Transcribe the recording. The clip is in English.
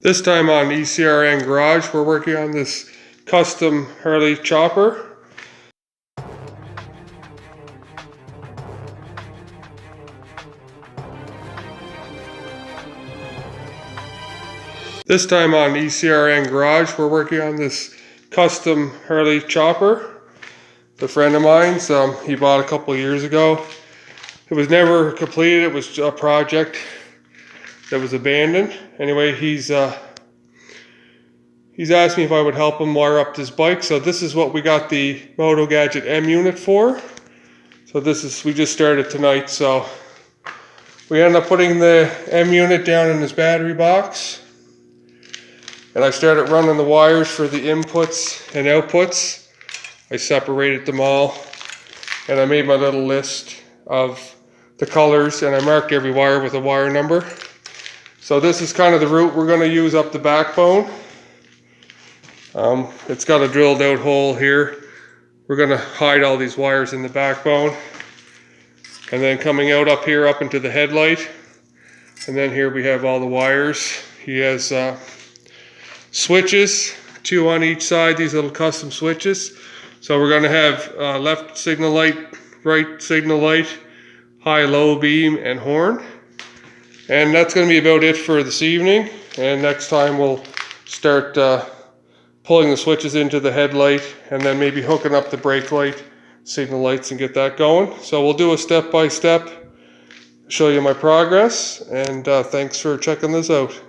This time on ECRN Garage, we're working on this custom Harley chopper. This time on ECRN Garage, we're working on this custom Harley chopper. It's a friend of mine's, he bought a couple years ago. It was never completed, it was a project that was abandoned. Anyway, he's asked me if I would help him wire up this bike. So this is what we got the Motogadget M unit for. So we just started tonight. So we ended up putting the M unit down in this battery box. And I started running the wires for the inputs and outputs. I separated them all. And I made my little list of the colors. And I marked every wire with a wire number. So this is kind of the route we're going to use up the backbone. It's got a drilled out hole here. We're going to hide all these wires in the backbone. And then coming out up here up into the headlight. And then here we have all the wires. He has switches, 2 on each side, these little custom switches. So we're going to have left signal light, right signal light, high, low beam, and horn. And that's going to be about it for this evening. And next time we'll start pulling the switches into the headlight and then maybe hooking up the brake light, signal lights, and get that going. So we'll do a step-by-step, show you my progress, and thanks for checking this out.